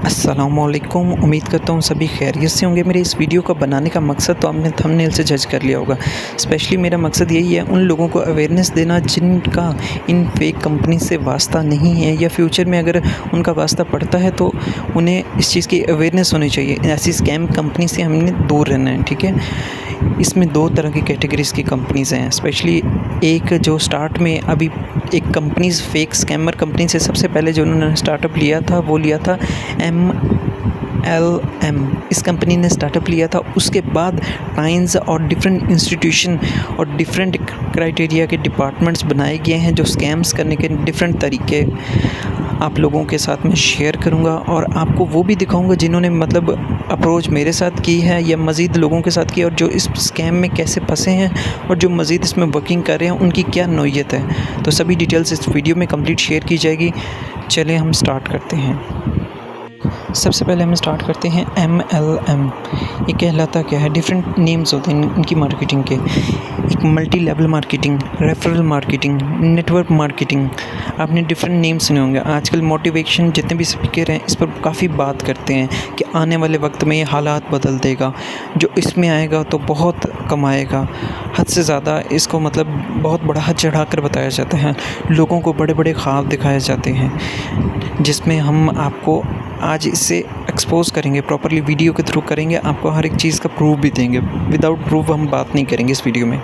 अस्सलामुअलैकुम। उम्मीद करता हूँ सभी खैरियत से होंगे। मेरे इस वीडियो का बनाने का मकसद तो आपने थंबनेल से जज कर लिया होगा। स्पेशली मेरा मकसद यही है उन लोगों को अवेयरनेस देना जिनका इन फेक कंपनी से वास्ता नहीं है, या फ्यूचर में अगर उनका वास्ता पड़ता है तो उन्हें इस चीज़ की अवेयरनेस होनी चाहिए। ऐसी स्कैम कंपनी से हमने दूर रहना है, ठीक है। इसमें दो तरह की कैटेगरीज़ की कंपनीज़ हैं। स्पेशली एक जो स्टार्ट में अभी एक कंपनीज़ फेक स्कैमर कंपनी से सबसे पहले जो उन्होंने स्टार्टअप लिया था वो लिया था MLM। इस कंपनी ने स्टार्टअप लिया था। उसके बाद टाइम्स और डिफरेंट इंस्टीट्यूशन और डिफरेंट क्राइटेरिया के डिपार्टमेंट्स बनाए गए हैं जो स्कैम्स करने के डिफरेंट तरीके आप लोगों के साथ में शेयर करूंगा, और आपको वो भी दिखाऊंगा जिन्होंने मतलब अप्रोच मेरे साथ की है या मज़ीद लोगों के साथ की, और जो इस स्कैम में कैसे फंसे हैं और जो मज़ीद इसमें वर्किंग कर रहे हैं उनकी क्या नौयत है। तो सभी डिटेल्स इस वीडियो में कंप्लीट शेयर की जाएगी। चलिए हम स्टार्ट करते हैं। सबसे पहले हम स्टार्ट करते हैं MLM। ये कहलाता क्या है? डिफरेंट नेम्स होते हैं इनकी मार्केटिंग के। एक multi level marketing, referral marketing, network marketing, आपने डिफरेंट नेम्स सुने होंगे। आजकल मोटिवेशन जितने भी स्पीकर हैं इस पर काफ़ी बात करते हैं कि आने वाले वक्त में ये हालात बदल देगा, जो इसमें आएगा तो बहुत कमाएगा। हद से ज़्यादा इसको मतलब बहुत बड़ा हद चढ़ा कर बताया जाता है। लोगों को बड़े बड़े ख्वाब दिखाए जाते हैं, जिसमें हम आपको आज इससे एक्सपोज़ करेंगे, प्रॉपरली वीडियो के थ्रू करेंगे, आपको हर एक चीज़ का प्रूफ भी देंगे। विदाउट प्रूफ हम बात नहीं करेंगे इस वीडियो में।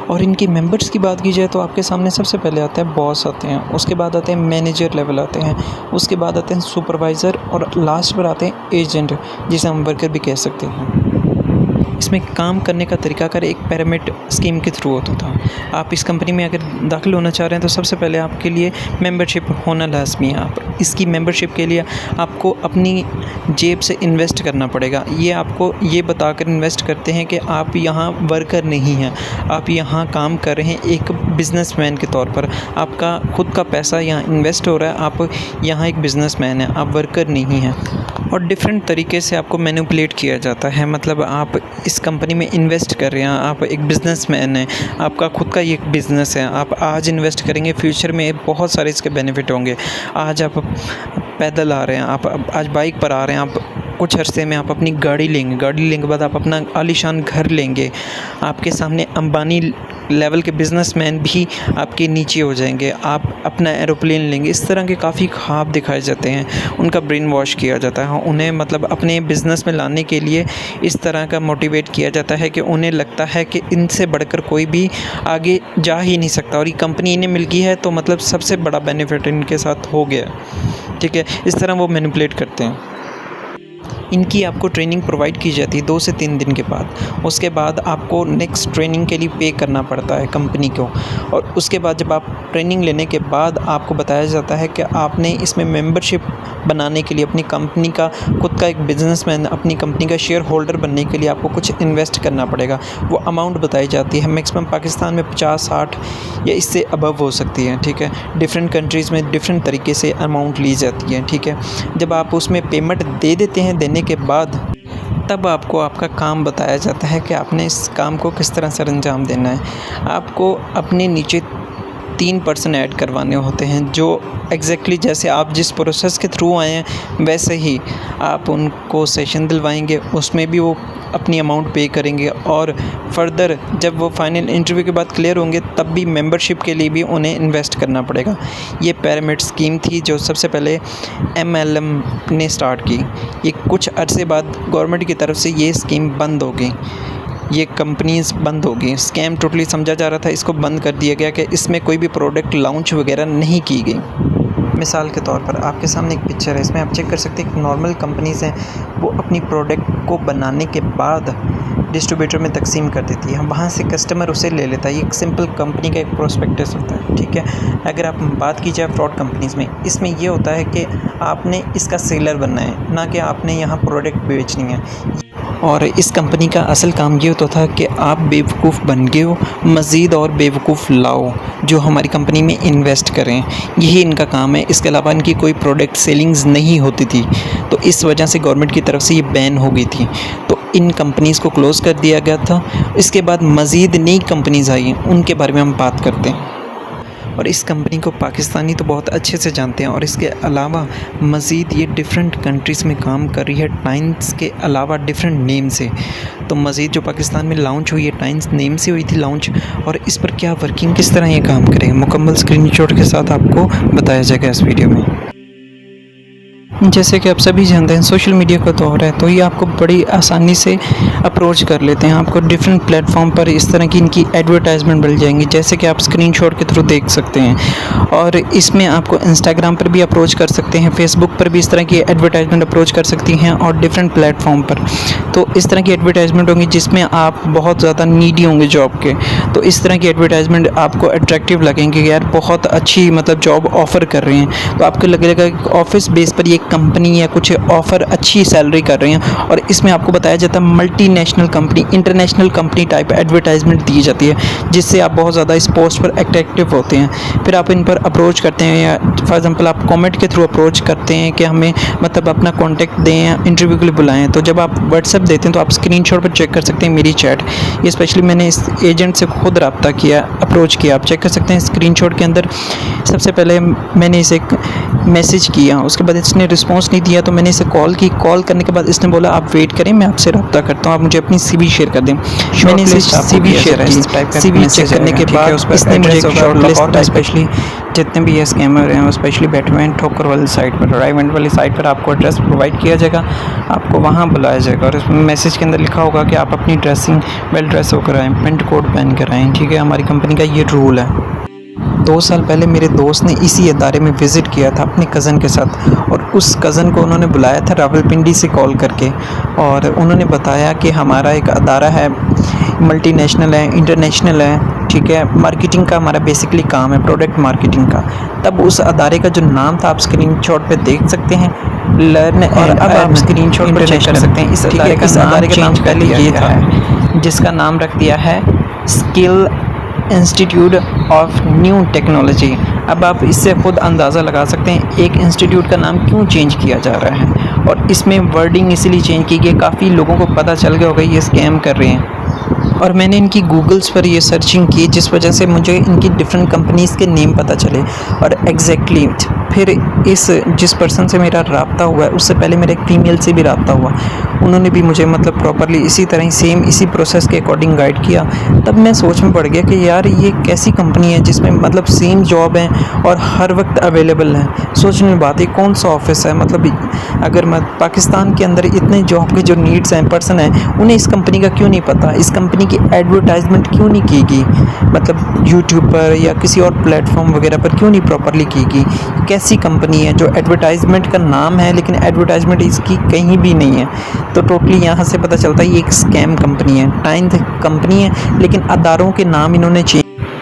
और इनकी मेंबर्स की बात की जाए तो आपके सामने सबसे पहले आते हैं बॉस आते हैं, उसके बाद आते हैं मैनेजर लेवल आते हैं, उसके बाद आते हैं सुपरवाइज़र, और लास्ट पर आते हैं एजेंट, जिसे हम वर्कर भी कह सकते हैं। इसमें काम करने का तरीकाकार एक पिरामिड स्कीम के थ्रू होता था। आप इस कंपनी में अगर दाखिल होना चाह रहे हैं तो सबसे पहले आपके लिए मेंबरशिप होना लाज़मी है। आप इसकी मेंबरशिप के लिए आपको अपनी जेब से इन्वेस्ट करना पड़ेगा। ये आपको ये बताकर इन्वेस्ट करते हैं कि आप यहाँ वर्कर नहीं हैं, आप यहाँ काम कर रहे हैं एक बिज़नेसमैन के तौर पर। आपका खुद का पैसा यहाँ इन्वेस्ट हो रहा है, आप यहाँ एक बिज़नेसमैन हैं, आप वर्कर नहीं हैं। और डिफरेंट तरीके से आपको मैनिपुलेट किया जाता है। मतलब आप इस कंपनी में इन्वेस्ट कर रहे हैं, आप एक बिज़नेसमैन हैं, आपका खुद का ये एक बिज़नेस है। आप आज इन्वेस्ट करेंगे, फ्यूचर में बहुत सारे इसके बेनिफिट होंगे। आज आप पैदल आ रहे हैं, आप आज बाइक पर आ रहे हैं, आप कुछ अरसे में आप अपनी गाड़ी लेंगे, गाड़ी लेने के बाद आप अपना आलीशान घर लेंगे। आपके सामने अंबानी लेवल के बिज़नेसमैन भी आपके नीचे हो जाएंगे, आप अपना एरोप्लेन लेंगे। इस तरह के काफ़ी ख्वाब दिखाए जाते हैं, उनका ब्रेन वॉश किया जाता है। उन्हें मतलब अपने बिज़नेस में लाने के लिए इस तरह का मोटिवेट किया जाता है कि उन्हें लगता है कि इनसे बढ़कर कोई भी आगे जा ही नहीं सकता, और ये कंपनी इन्हें मिल गई है तो मतलब सबसे बड़ा बेनिफिट इनके साथ हो गया, ठीक है। इस तरह वो मैनिपुलेट करते हैं। इनकी आपको ट्रेनिंग प्रोवाइड की जाती है 2 से 3 दिन के बाद। उसके बाद आपको नेक्स्ट ट्रेनिंग के लिए पे करना पड़ता है कंपनी को, और उसके बाद जब आप ट्रेनिंग लेने के बाद आपको बताया जाता है कि आपने इसमें मेंबरशिप बनाने के लिए अपनी कंपनी का खुद का एक बिजनेसमैन, अपनी कंपनी का शेयर होल्डर बनने के लिए आपको कुछ इन्वेस्ट करना पड़ेगा। वो अमाउंट बताई जाती है। मैक्सिमम पाकिस्तान में 50-60 या इससे अबव हो सकती है, ठीक है। डिफरेंट कंट्रीज़ में डिफरेंट तरीके से अमाउंट ली जाती है, ठीक है। जब आप उसमें पेमेंट दे देते हैं, देने के बाद तब आपको आपका काम बताया जाता है कि आपने इस काम को किस तरह से अंजाम देना है। आपको अपने नीचे 3 पर्सन ऐड करवाने होते हैं, जो एग्जैक्टली जैसे आप जिस प्रोसेस के थ्रू आए हैं वैसे ही आप उनको सेशन दिलवाएंगे, उसमें भी वो अपनी अमाउंट पे करेंगे, और फर्दर जब वो फाइनल इंटरव्यू के बाद क्लियर होंगे तब भी मेंबरशिप के लिए भी उन्हें इन्वेस्ट करना पड़ेगा। ये पिरामिड स्कीम थी जो सबसे पहले MLM ने स्टार्ट की। ये कुछ अरसे बाद गवर्नमेंट की तरफ से ये स्कीम बंद हो गई, ये कंपनीज़ बंद हो गई। स्कैम टोटली समझा जा रहा था, इसको बंद कर दिया गया कि इसमें कोई भी प्रोडक्ट लॉन्च वगैरह नहीं की गई। मिसाल के तौर पर आपके सामने एक पिक्चर है, इसमें आप चेक कर सकते हैं कि नॉर्मल कंपनीज़ हैं वो अपनी प्रोडक्ट को बनाने के बाद डिस्ट्रीब्यूटर में तकसीम कर देती है, वहाँ से कस्टमर उसे ले लेता है। ये एक सिंपल कंपनी का एक प्रोस्पेक्टस होता है, ठीक है। अगर आप बात की जाए फ्रॉड कंपनीज़ में, इसमें ये होता है कि आपने इसका सेलर बनना है, ना कि आपने यहाँ प्रोडक्ट बेचनी है। और इस कंपनी का असल काम ये होता था कि आप बेवकूफ़ बन गए हो, मज़ीद और बेवकूफ़ लाओ जो हमारी कंपनी में इन्वेस्ट करें, यही इनका काम है। इसके अलावा इनकी कोई प्रोडक्ट सेलिंग्स नहीं होती थी, तो इस वजह से गवर्नमेंट की तरफ से ये बैन हो गई थी। तो इन कंपनीज़ को क्लोज़ कर दिया गया था। इसके बाद मज़ीद नई कंपनीज़ आई, उनके बारे में हम बात करते हैं। और इस कंपनी को पाकिस्तानी तो बहुत अच्छे से जानते हैं और इसके अलावा मज़ीद ये डिफरेंट कंट्रीज़ में काम कर रही है टाइन्स के अलावा डिफरेंट नेम से। तो मज़ीद जो पाकिस्तान में लॉन्च हुई है टाइन्स नेम से हुई थी लॉन्च, और इस पर क्या वर्किंग किस तरह ये काम करेगा मुकम्मल स्क्रीनशॉट के साथ आपको बताया जाएगा इस वीडियो में। जैसे कि आप सभी जानते हैं सोशल मीडिया का दौर है, तो ये आपको बड़ी आसानी से अप्रोच कर लेते हैं। आपको डिफरेंट प्लेटफॉर्म पर इस तरह की इनकी एडवर्टाइजमेंट मिल जाएंगी, जैसे कि आप स्क्रीनशॉट के थ्रू देख सकते हैं। और इसमें आपको इंस्टाग्राम पर भी अप्रोच कर सकते हैं, फेसबुक पर भी इस तरह की एडवर्टाइजमेंट अप्रोच कर सकती हैं और डिफरेंट प्लेटफॉर्म पर। तो इस तरह की एडवर्टाइजमेंट होंगी जिसमें आप बहुत ज़्यादा नीडी होंगे जॉब के, तो इस तरह की एडवर्टाइजमेंट आपको अट्रैक्टिव लगेंगे कि यार बहुत अच्छी मतलब जॉब ऑफ़र कर रहे हैं। तो आपको लगेगा कि ऑफिस बेस पर ये कंपनी या कुछ ऑफ़र अच्छी सैलरी कर रही हैं, और इसमें आपको बताया जाता है multinational company, international company type advertisement दी जाती है, जिससे आप बहुत ज़्यादा इस पोस्ट पर अट्रैक्टिव होते हैं। फिर आप इन पर अप्रोच करते हैं, या फॉर एग्जांपल आप कमेंट के थ्रू अप्रोच करते हैं कि हमें मतलब अपना कॉन्टैक्ट दें या इंटरव्यू के लिए बुलाएं। तो जब आप व्हाट्सएप देते हैं तो आप स्क्रीनशॉट पर चेक कर सकते हैं मेरी चैट, ये स्पेशली मैंने इस एजेंट से खुद रब्ता किया, अप्रोच किया, आप चेक कर सकते हैं स्क्रीनशॉट के अंदर। सबसे पहले मैंने इसे एक मैसेज किया, उसके बाद इसने रिस्पॉन्स नहीं दिया तो मैंने इसे कॉल की। कॉल करने के बाद इसने बोला आप वेट करें, मैं आपसे रब्ता करता हूँ, आप मुझे अपनी CV शेयर कर दें। मैंने इसे CV शेयर की, CV चेक करने के बाद इसने मुझे एक शॉर्टलिस्ट, स्पेशली जितने भी ये स्कैमर हैं स्पेशली बैठे हुए हैं ठोकर वाली साइट पर, राइवेंट वाली साइट पर आपको एड्रेस प्रोवाइड किया जाएगा, आपको वहाँ बुलाया जाएगा और इस मैसेज के अंदर लिखा होगा कि आप अपनी ड्रेसिंग वेल ड्रेस होकर आएँ, पेंट कोट पहन कर आएँ। ठीक है, हमारी कंपनी का ये रूल है। 2 साल पहले मेरे दोस्त ने इसी अदारे में विज़िट किया था अपने कज़न के साथ, और उस कज़न को उन्होंने बुलाया था रावलपिंडी से कॉल करके, और उन्होंने बताया कि हमारा एक अदारा है, मल्टीनेशनल है, इंटरनेशनल है, ठीक है, मार्केटिंग का हमारा बेसिकली काम है, प्रोडक्ट मार्केटिंग का। तब उस अदारे का जो नाम था आप स्क्रीनशॉट पे देख सकते हैं, लर्न, और अब आप स्क्रीनशॉट पर चेक कर सकते हैं इस अदारे का नाम पहले ये था, जिसका नाम रख दिया है skill institute of new technology. अब आप इससे ख़ुद अंदाज़ा लगा सकते हैं एक इंस्टीट्यूट का नाम क्यों चेंज किया जा रहा है, और इसमें वर्डिंग इसलिए चेंज की कि काफ़ी लोगों को पता चल गया होगा ये स्कैम कर रहे हैं। और मैंने इनकी गूगल्स पर ये सर्चिंग की, जिस वजह से मुझे इनकी डिफरेंट कंपनीज़ के नेम पता चले, और एग्जैक्टली फिर इस जिस पर्सन से मेरा रब्ता हुआ है उससे पहले मेरा एक फ़ीमेल से भी रब्ता हुआ, उन्होंने भी मुझे मतलब प्रॉपरली इसी तरह ही सेम इसी प्रोसेस के अकॉर्डिंग गाइड किया। तब मैं सोच में पड़ गया कि यार ये कैसी कंपनी है जिसमें मतलब सेम जॉब है और हर वक्त अवेलेबल है। सोचने की बात है कौन सा ऑफिस है, मतलब अगर मैं पाकिस्तान के अंदर इतने जॉब के जो नीड्स हैं पर्सन हैं उन्हें इस कंपनी का क्यों नहीं पता, इस कंपनी की एडवर्टाइजमेंट क्यों नहीं की गई, मतलब यूट्यूब पर या किसी और प्लेटफॉर्म वगैरह पर क्यों नहीं प्रॉपरली की गई। कैसी कंपनी है जो एडवर्टाइजमेंट का नाम है लेकिन एडवर्टाइजमेंट इसकी कहीं भी नहीं है। तो टोटली यहाँ से पता चलता है ये एक स्कैम कंपनी है, टाइन्स कंपनी है, लेकिन अदारों के नाम इन्होंने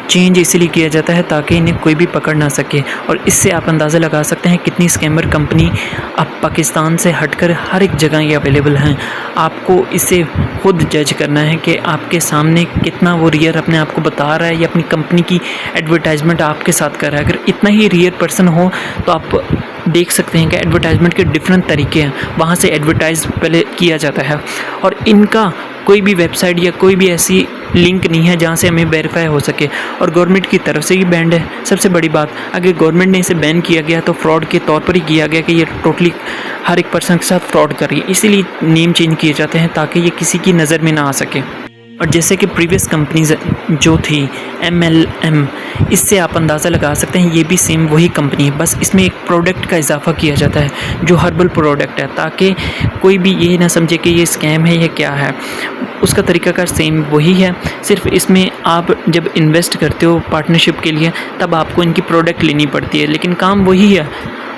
चेंज इसलिए किया जाता है ताकि इन्हें कोई भी पकड़ ना सके। और इससे आप अंदाज़ा लगा सकते हैं कितनी स्कैमर कंपनी अब पाकिस्तान से हटकर हर एक जगह ये अवेलेबल हैं। आपको इसे खुद जज करना है कि आपके सामने कितना वो रियल अपने आप को बता रहा है या अपनी कंपनी की एडवर्टाइजमेंट आपके साथ कर रहा है। अगर इतना ही रियल पर्सन हो तो आप देख सकते हैं कि एडवर्टाइजमेंट के डिफरेंट तरीके हैं, वहाँ से एडवर्टाइज़ पहले किया जाता है, और इनका कोई भी वेबसाइट या कोई भी ऐसी लिंक नहीं है जहाँ से हमें वेरीफाई हो सके, और गवर्नमेंट की तरफ से ही बैंड है। सबसे बड़ी बात, अगर गवर्नमेंट ने इसे बैन किया गया तो फ्रॉड के तौर पर ही किया गया कि ये टोटली हर एक पर्सन के साथ फ्रॉड कर रही है, इसीलिए नेम चेंज किए जाते हैं ताकि ये किसी की नज़र में ना आ सके। और जैसे कि प्रीवियस कंपनीज जो थी MLM, इससे आप अंदाज़ा लगा सकते हैं ये भी सेम वही कंपनी है, बस इसमें एक प्रोडक्ट का इजाफा किया जाता है जो हर्बल प्रोडक्ट है, ताकि कोई भी ये ना समझे कि ये स्कैम है या क्या है। उसका तरीकाकार सेम वही है, सिर्फ इसमें आप जब इन्वेस्ट करते हो पार्टनरशिप के लिए तब आपको इनकी प्रोडक्ट लेनी पड़ती है, लेकिन काम वही है।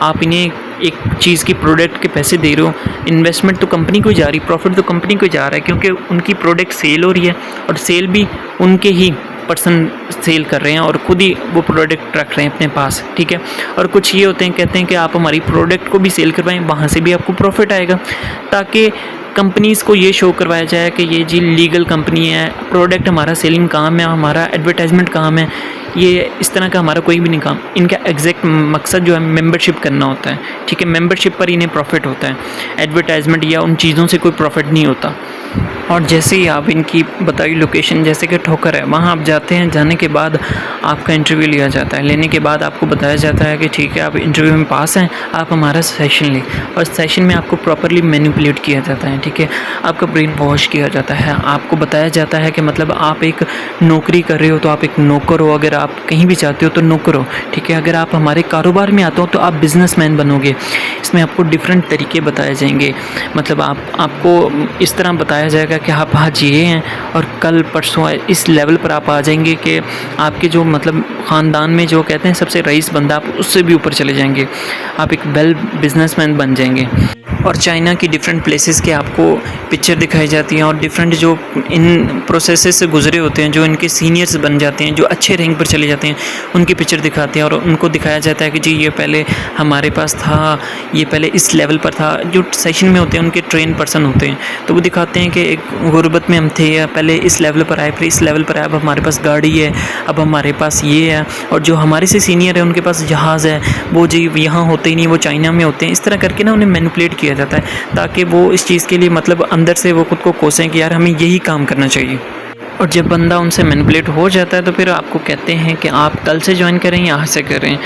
आप इन्हें एक चीज़ की प्रोडक्ट के पैसे दे रहे हो, इन्वेस्टमेंट तो कंपनी को जा रही, प्रॉफिट तो कंपनी को जा रहा है, क्योंकि उनकी प्रोडक्ट सेल हो रही है, और सेल भी उनके ही पर्सन सेल कर रहे हैं और ख़ुद ही वो प्रोडक्ट रख रहे हैं अपने पास, ठीक है। और कुछ ये होते हैं, कहते हैं कि आप हमारी प्रोडक्ट को भी सेल करवाएं, वहाँ से भी आपको प्रॉफिट आएगा, ताकि कंपनीज़ को ये शो करवाया जाए कि ये जी लीगल कंपनी है, प्रोडक्ट हमारा सेलिंग काम है, हमारा एडवर्टाइजमेंट काम है, ये इस तरह का हमारा कोई भी नहीं काम। इनका एग्जैक्ट मकसद जो है मेंबरशिप करना होता है, ठीक है, मेंबरशिप पर इन्हें प्रॉफिट होता है, एडवर्टाइजमेंट या उन चीज़ों से कोई प्रॉफिट नहीं होता। और जैसे ही आप इनकी बताई लोकेशन जैसे कि ठोकर है, वहाँ आप जाते हैं, जाने के बाद आपका इंटरव्यू लिया जाता है। लेने के बाद आपको बताया जाता है कि ठीक है, आप इंटरव्यू में पास हैं, आप हमारा सेशन लें। और सेशन में आपको प्रॉपर्ली मैनिपुलेट किया जाता है, ठीक है, आपका ब्रेन वॉश किया जाता है। आपको बताया जाता है कि मतलब आप एक नौकरी कर रहे हो तो आप एक नौकर हो, अगर आप कहीं भी जाते हो तो नौकर हो, ठीक है। अगर आप हमारे कारोबार में आते हो तो आप बिजनेसमैन बनोगे। इसमें आपको डिफरेंट तरीके बताए जाएंगे, मतलब आपको इस तरह बताया जाएगा कि आप आज ये हैं और कल परसों इस लेवल पर आप आ जाएंगे कि आपके जो मतलब ख़ानदान में जो कहते हैं सबसे रईस बंदा, आप उससे भी ऊपर चले जाएंगे, आप एक वेल बिजनेसमैन बन जाएंगे। और चाइना की डिफरेंट प्लेसेस के आपको पिक्चर दिखाई जाती हैं और डिफरेंट जो इन प्रोसेसेस से गुजरे होते हैं, जो इनके सीनियर्स बन जाते हैं, जो अच्छे रैंक पर चले जाते हैं, उनकी पिक्चर दिखाते हैं। और उनको दिखाया जाता है कि जी ये पहले हमारे पास था, ये पहले इस लेवल पर था। जो सेशन में होते हैं उनके ट्रेन पर्सन होते हैं, तो वो दिखाते हैं कि एक गुर्बत में हम थे, या पहले इस लेवल पर आए, फिर इस लेवल पर आए, अब हमारे पास गाड़ी है, अब हमारे पास ये है। और जो हमारे से सीनियर है उनके पास जहाज़ है, वो जी यहाँ होते ही नहीं, वो चाइना में होते हैं। इस तरह करके ना उन्हें मैनिपुलेट किया जाता है ताकि वो इस चीज़ के लिए मतलब अंदर से वो खुद को कोसें कि यार हमें यही काम करना चाहिए। और जब बंदा उनसे मैनिपुलेट हो जाता है तो फिर आपको कहते हैं कि आप कल से ज्वाइन करें या आज से करें।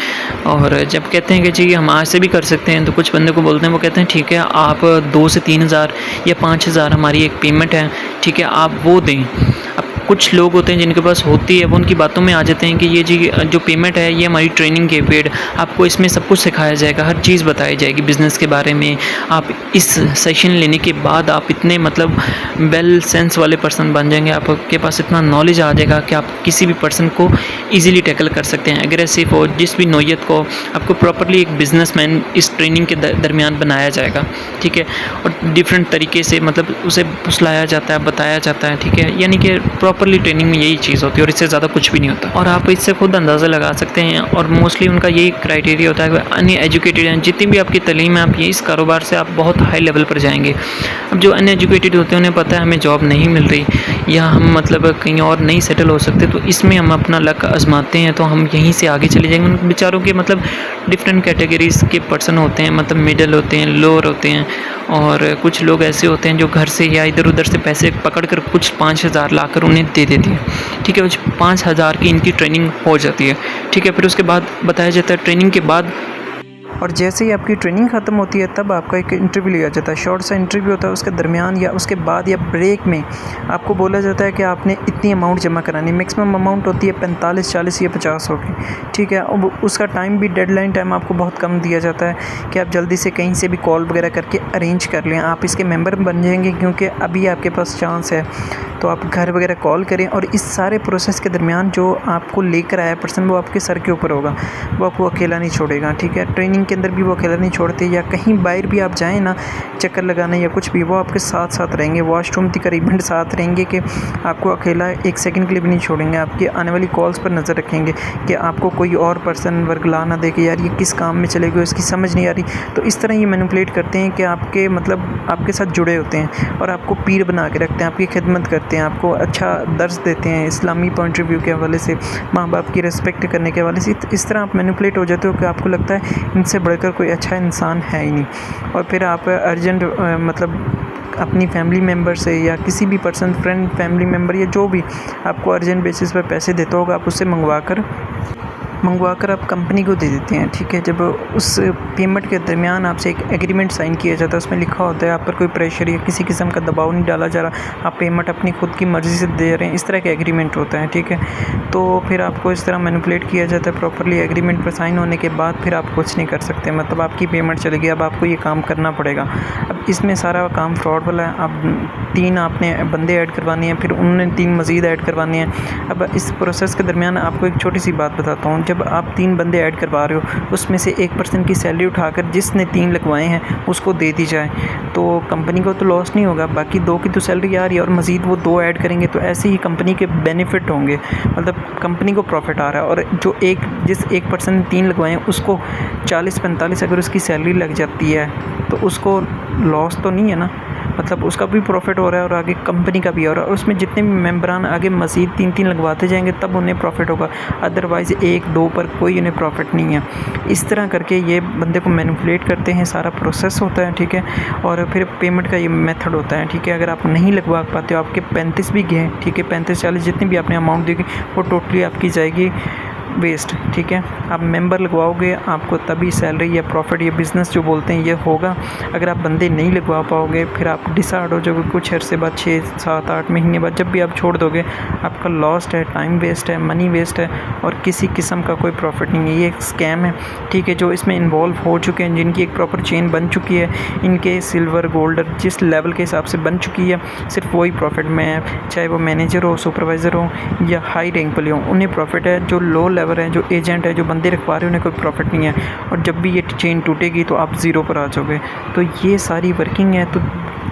और जब कहते हैं कि जी हम आज से भी कर सकते हैं, तो कुछ बंदे को बोलते हैं, वो कहते हैं ठीक है, आप 2 से 3 हज़ार या 5 हज़ार हमारी एक पेमेंट है, ठीक है, आप वो दें। अब कुछ लोग होते हैं जिनके पास होती है, वो उनकी बातों में आ जाते हैं कि ये जी जो पेमेंट है ये हमारी ट्रेनिंग के पेड, आपको इसमें सब कुछ सिखाया जाएगा, हर चीज़ बताई जाएगी बिज़नेस के बारे में। आप इस सेशन लेने के बाद आप इतने मतलब वेल सेंस वाले पर्सन बन जाएंगे, आपके पास इतना नॉलेज आ जाएगा कि आप किसी भी पर्सन को ईजिली टैकल कर सकते हैं, एग्रेसिव हो, जिस भी नौयत को। आपको प्रॉपरली एक बिजनेसमैन इस ट्रेनिंग के दरमियान बनाया जाएगा, ठीक है। और डिफरेंट तरीके से मतलब उसे फुसलाया जाता है, बताया जाता है, ठीक है। यानी कि प्रॉपरली ट्रेनिंग में यही चीज़ होती है और इससे ज़्यादा कुछ भी नहीं होता। और आप इससे खुद अंदाज़ा लगा सकते हैं, और मोस्टली उनका यही क्राइटेरिया होता है कि अनएजुकेटेड हैं, जितनी भी आपकी तालीम है, आप ये इस कारोबार से आप बहुत हाई लेवल पर जाएंगे। अब जो अनएजुकेटेड होते हैं उन्हें पता है हमें जॉब नहीं मिल रही या हम मतलब कहीं और नहीं सेटल हो सकते, तो इसमें हम अपना लक आजमाते हैं, तो हम यहीं से आगे चले जाएंगे। उन बेचारों के मतलब डिफरेंट कैटेगरीज़ के पर्सन होते हैं, मतलब मिडल होते हैं, लोअर होते हैं, और कुछ लोग ऐसे होते हैं जो घर से या इधर उधर से पैसे पकड़ कर कुछ 5 हज़ार ला कर उन्हें दे देती है, ठीक है। 5 हज़ार की इनकी ट्रेनिंग हो जाती है, ठीक है। फिर उसके बाद बताया जाता है ट्रेनिंग के बाद, और जैसे ही आपकी ट्रेनिंग ख़त्म होती है तब आपका एक इंटरव्यू लिया जाता है, शॉर्ट सा इंटरव्यू होता है। उसके दरमियान या उसके बाद या ब्रेक में आपको बोला जाता है कि आपने इतनी अमाउंट जमा करानी। मैक्सिमम अमाउंट होती है 45, 40 या 50 होगी, ठीक है। और उसका टाइम भी, डेडलाइन टाइम आपको बहुत कम दिया जाता है कि आप जल्दी से कहीं से भी कॉल वगैरह करके अरेंज कर लें, आप इसके मेंबर बन जाएंगे, क्योंकि अभी आपके पास चांस है। तो आप घर वगैरह कॉल करें, और इस सारे प्रोसेस के दरमियान जो आपको लेकर आया पर्सन वो आपके सर के ऊपर होगा, वो आपको अकेला नहीं छोड़ेगा, ठीक है। ट्रेनिंग के अंदर भी वो अकेला नहीं छोड़ते, या कहीं बाहर भी आप जाएं ना चक्कर लगाने या कुछ भी, वो आपके साथ साथ रहेंगे, वॉशरूम तक करीबन साथ रहेंगे, कि आपको अकेला एक सेकंड के लिए भी नहीं छोड़ेंगे। आपकी आने वाली कॉल्स पर नज़र रखेंगे कि आपको कोई और पर्सन वर्गला ना दे कि यार ये किस काम में चले गए, इसकी समझ नहीं आ रही। तो इस तरह ये मैनिपुलेट करते हैं कि आपके मतलब आपके साथ जुड़े होते हैं और आपको पीर बना के रखते हैं, आपकी खिदमत करते हैं, आपको अच्छा दर्स देते हैं इस्लामी पॉइंट ऑफ व्यू के हवाले से, माँ बाप की रिस्पेक्ट करने के हवाले से। इस तरह आप मैनिपुलेट हो जाते हो कि आपको लगता है इनसे बढ़कर कोई अच्छा इंसान है ही नहीं। और फिर आप अर्जेंट मतलब अपनी फैमिली मेम्बर से या किसी भी पर्सन, फ्रेंड, फैमिली मेम्बर या जो भी आपको अर्जेंट बेसिस पर पैसे देता होगा, आप उससे मंगवा कर आप कंपनी को दे देते हैं, ठीक है। जब उस पेमेंट के दरमियान आपसे एक एग्रीमेंट साइन किया जाता है, उसमें लिखा होता है आप पर कोई प्रेशर या किसी किस्म का दबाव नहीं डाला जा रहा, आप पेमेंट अपनी खुद की मर्ज़ी से दे रहे हैं, इस तरह का एग्रीमेंट होता है, ठीक है। तो फिर आपको इस तरह मैनिपुलेट किया जाता है। प्रॉपरली एग्रीमेंट पर साइन होने के बाद फिर आप कुछ नहीं कर सकते, मतलब आपकी पेमेंट चलेगी, अब आपको ये काम करना पड़ेगा। अब इसमें सारा काम फ्रॉड वाला है। अब 3 आपने बंदे ऐड करवाने हैं, फिर उन्होंने 3 मज़ीद ऐड करवाने हैं। अब इस प्रोसेस के दरमियान आपको एक छोटी सी बात बताता हूँ, जब आप 3 बंदे ऐड करवा रहे हो, उसमें से एक पर्सन की सैलरी उठाकर जिसने 3 लगवाए हैं उसको दे दी जाए, तो कंपनी को तो लॉस नहीं होगा, बाकी 2 की तो सैलरी आ रही है और मज़ीद वो 2 ऐड करेंगे, तो ऐसे ही कंपनी के बेनिफिट होंगे, मतलब कंपनी को प्रॉफिट आ रहा है। और जो जिस एक पर्सन ने 3 लगवाए हैं उसको 40-45 अगर उसकी सैलरी लग जाती है तो उसको लॉस तो नहीं है ना, मतलब उसका भी प्रॉफिट हो रहा है और आगे कंपनी का भी हो रहा है, और उसमें जितने भी मेंबरान आगे मज़ीद 3-3 लगवाते जाएंगे तब उन्हें प्रॉफिट होगा, अदरवाइज़ 1-2 पर कोई उन्हें प्रॉफिट नहीं है। इस तरह करके ये बंदे को मैनिपुलेट करते हैं, सारा प्रोसेस होता है, ठीक है। और फिर पेमेंट का ये मेथड होता है, ठीक है। अगर आप नहीं लगवा पाते हो, आपके 35 भी गए, ठीक है, 35-40 जितनी भी आपने अमाउंट देगी वो टोटली आपकी जाएगी वेस्ट, ठीक है। आप मेंबर लगवाओगे, आपको तभी सैलरी या प्रॉफिट या बिज़नेस जो बोलते हैं ये होगा। अगर आप बंदे नहीं लगवा पाओगे, फिर आप डिसाइड हो जाओगे कुछ अरसे बाद, 6-7-8 महीने बाद जब भी आप छोड़ दोगे, आपका लॉस्ट है, टाइम वेस्ट है, मनी वेस्ट है, और किसी किस्म का कोई प्रॉफिट नहीं है। ये एक स्कैम है, ठीक है। जो इसमें इन्वॉल्व हो चुके हैं, जिनकी एक प्रॉपर चेन बन चुकी है, इनके सिल्वर गोल्ड जिस लेवल के हिसाब से बन चुकी है, सिर्फ वही प्रॉफिट में है, चाहे वो मैनेजर हो, सुपरवाइज़र हो या हाई रैंक वाले हो, उन्हें प्रॉफिट है। जो लो लेवल है, जो एजेंट है, जो बंदे रखवा रहे हैं, उन्हें कोई प्रॉफिट नहीं है। और जब भी ये चेन टूटेगी तो आप ज़ीरो पर आ जाओगे। तो ये सारी वर्किंग है, तो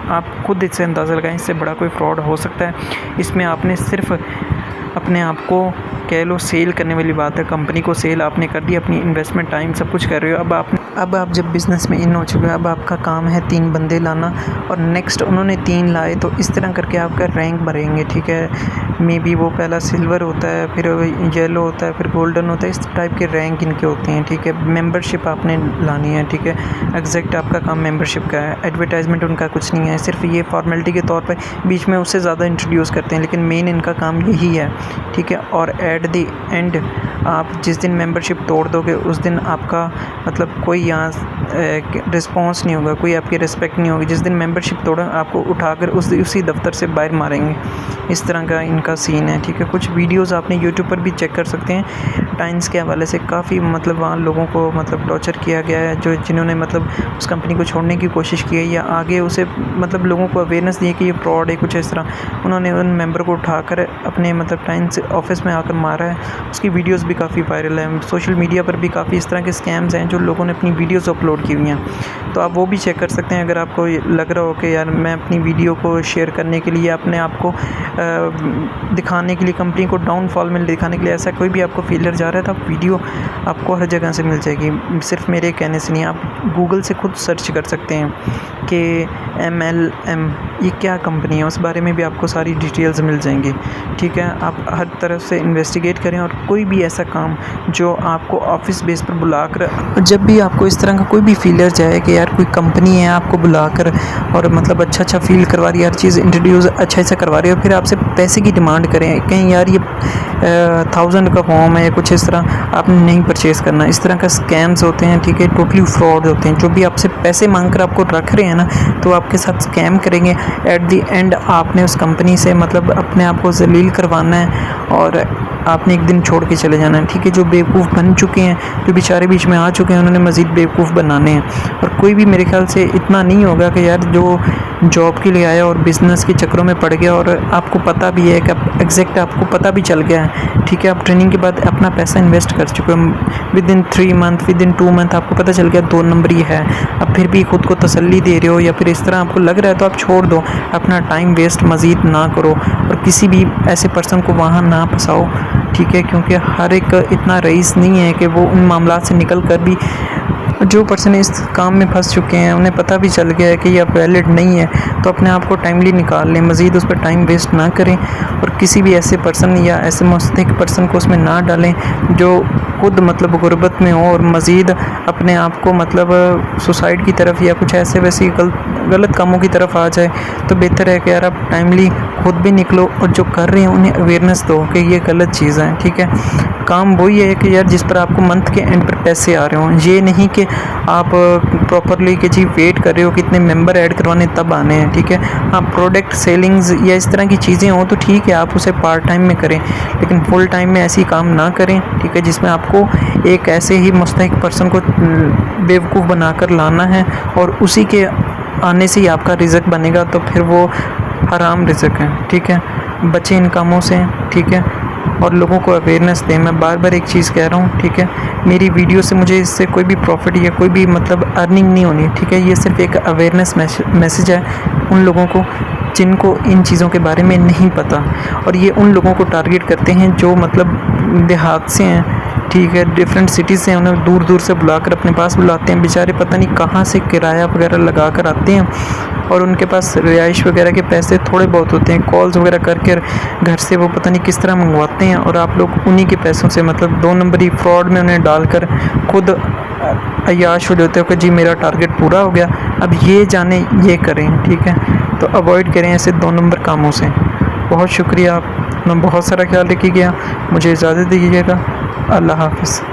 आप खुद इससे अंदाज़ा लगाएं, इससे बड़ा कोई फ्रॉड हो सकता है। इसमें आपने सिर्फ अपने आप को कह लो सेल करने वाली बात है, कंपनी को सेल आपने कर दी, अपनी इन्वेस्टमेंट टाइम सब कुछ कर रहे हो। अब आप जब बिज़नेस में इन हो चुके हो, अब आपका काम है 3 बंदे लाना, और नेक्स्ट उन्होंने 3 लाए, तो इस तरह करके आपका रैंक बढ़ेंगे, ठीक है। मे बी वो पहला सिल्वर होता है, फिर येलो होता है, फिर गोल्डन होता है, इस टाइप के रैंक इनके होते हैं, ठीक है। मेंबरशिप आपने लानी है, ठीक है। एग्जैक्ट आपका काम मेंबरशिप का है, एडवर्टाइजमेंट उनका कुछ नहीं है, सिर्फ ये फॉर्मेलिटी के तौर पर बीच में उससे ज़्यादा इंट्रोड्यूस करते हैं, लेकिन मेन इनका काम यही है, ठीक है। और एट द एंड आप जिस दिन मेंबरशिप तोड़ दोगे उस दिन आपका मतलब कोई यहाँ रिस्पॉन्स नहीं होगा, कोई आपकी रिस्पेक्ट नहीं होगी। जिस दिन मेंबरशिप तोड़ा आपको उठाकर उसी दफ्तर से बाहर मारेंगे। इस तरह का इनका सीन है, ठीक है। कुछ वीडियोस आपने यूट्यूब पर भी चेक कर सकते हैं, टाइम्स के हवाले से काफ़ी मतलब वहाँ लोगों को मतलब टॉर्चर किया गया है, जो जिन्होंने मतलब उस कंपनी को छोड़ने की कोशिश की है या आगे उसे मतलब लोगों को अवेयरनेस दी कि ये फ्रॉड है, कुछ इस तरह उन्होंने उन मेंबर को उठाकर अपने मतलब टाइम्स ऑफिस में आकर मारा है। उसकी वीडियोस भी काफ़ी वायरल हैं, सोशल मीडिया पर भी काफ़ी इस तरह के स्कैम्स हैं जो लोगों ने अपनी वीडियोस अपलोड की हुई हैं, तो आप वो भी चेक कर सकते हैं। अगर आपको लग रहा हो कि यार मैं अपनी वीडियो को शेयर करने के लिए, अपने आप को दिखाने के लिए, कंपनी को डाउनफॉल में दिखाने के लिए ऐसा कोई भी आपको फेलियर जा रहा है, तो आप वीडियो आपको हर जगह से मिल जाएगी, सिर्फ मेरे कहने से नहीं। आप गूगल से खुद सर्च कर सकते हैं कि MLM ये क्या कंपनी है, उस बारे में भी आपको सारी डिटेल्स मिल जाएंगी, ठीक है। आप हर तरफ से इन्वेस्टिगेट करें, और कोई भी ऐसा काम जो आपको ऑफिस बेस पर बुलाकर, जब भी आपको इस तरह का कोई भी फीलियर जाए कि यार कोई कंपनी है आपको बुलाकर और मतलब अच्छा फील करवा रही है, हर चीज़ इंट्रोड्यूस अच्छा करवा रही है, और फिर आपसे पैसे की डिमांड करें, कहीं यार ये 1000 का फॉर्म है या कुछ इस तरह, आपने नहीं परचेज़ करना। इस तरह का स्कैम्स होते हैं, ठीक है, टोटली फ्रॉड होते हैं। जो भी आपसे पैसे मांग कर आपको रख रहे हैं ना, तो आपके साथ स्कैम करेंगे। एट दी एंड आपने उस कंपनी से मतलब अपने आप को जलील करवाना है, और आपने एक दिन छोड़ के चले जाना है, ठीक है। जो बेवकूफ़ बन चुके हैं, जो बेचारे बीच में आ चुके हैं, उन्होंने मज़ीद बेवकूफ़ बनाने हैं। और कोई भी मेरे ख्याल से इतना नहीं होगा कि यार जो जॉब के लिए आया और बिज़नेस के चक्करों में पड़ गया, और आपको पता भी है कि एग्जैक्ट आपको पता भी चल गया है, ठीक है। आप ट्रेनिंग के बाद अपना पैसा इन्वेस्ट कर चुके हो, with in 3 month, with in 2 month आपको पता चल गया 2 नंबरी है, अब फिर भी खुद को तसल्ली दे रहे हो या फिर इस तरह आपको लग रहा है, तो आप छोड़ दो, अपना टाइम वेस्ट मज़ीद ना करो, और किसी भी ऐसे पर्सन को वहाँ ना फंसाओ, ठीक है। क्योंकि हर एक इतना रईस नहीं है कि वो उन मामलात से निकल कर भी, जो पर्सन इस काम में फंस चुके हैं उन्हें पता भी चल गया है कि यह वैलिड नहीं है, तो अपने आप को टाइमली निकाल लें, मज़ीद उस पर टाइम वेस्ट ना करें, और किसी भी ऐसे पर्सन या ऐसे मुस्तहिक पर्सन को उसमें ना डालें जो खुद मतलब गुर्बत में हो और मज़ीद अपने आप को मतलब सुसाइड की तरफ या कुछ ऐसे वैसी गलत कामों की तरफ आ जाए। तो बेहतर है कि यार आप टाइमली खुद भी निकलो, और जो कर रहे हैं उन्हें अवेयरनेस दो कि ये गलत चीज़ है, ठीक है। काम वही है कि यार जिस पर आपको मंथ के एंड पर पैसे आ रहे हों, ये नहीं कि आप प्रॉपरली कि जी वेट कर रहे हो कितने मेंबर ऐड करवाने तब आने हैं, ठीक है। हाँ, प्रोडक्ट सेलिंग्स या इस तरह की चीज़ें हों तो ठीक है, आप उसे पार्ट टाइम में करें, लेकिन फुल टाइम में ऐसी काम ना करें, ठीक है, जिसमें आपको एक ऐसे ही मुस्तहिक पर्सन को बेवकूफ़ बनाकर लाना है और उसी के आने से ही आपका रिज़्क बनेगा, तो फिर वो हराम रिज़्क है, ठीक है। बचें इन कामों से, ठीक है, और लोगों को अवेयरनेस दें। मैं बार बार एक चीज़ कह रहा हूँ, ठीक है, मेरी वीडियो से मुझे इससे कोई भी प्रॉफिट या कोई भी मतलब अर्निंग नहीं होनी, ठीक है। ये सिर्फ एक अवेयरनेस मैसेज है उन लोगों को जिनको इन चीज़ों के बारे में नहीं पता, और ये उन लोगों को टारगेट करते हैं जो मतलब देहात से हैं, ठीक है, डिफरेंट सिटीज़ से, उन्हें दूर दूर से बुलाकर अपने पास बुलाते हैं, बेचारे पता नहीं कहाँ से किराया वगैरह लगा कर आते हैं, और उनके पास रिहाइश वगैरह के पैसे थोड़े बहुत होते हैं, कॉल्स वगैरह करके घर से वो पता नहीं किस तरह मंगवाते हैं, और आप लोग उन्हीं के पैसों से मतलब 2 नंबरी फ्रॉड में उन्हें डालकर खुद अय्याश हो जाते हो कि जी मेरा टारगेट पूरा हो गया, अब ये जाने ये करें। ठीक है, तो अवॉइड करें ऐसे 2 नंबर कामों से। बहुत शुक्रिया, आप अपना बहुत सारा ख्याल रखिएगा, मुझे इजाज़त दीजिएगा। अल्लाह हाफ़िज़।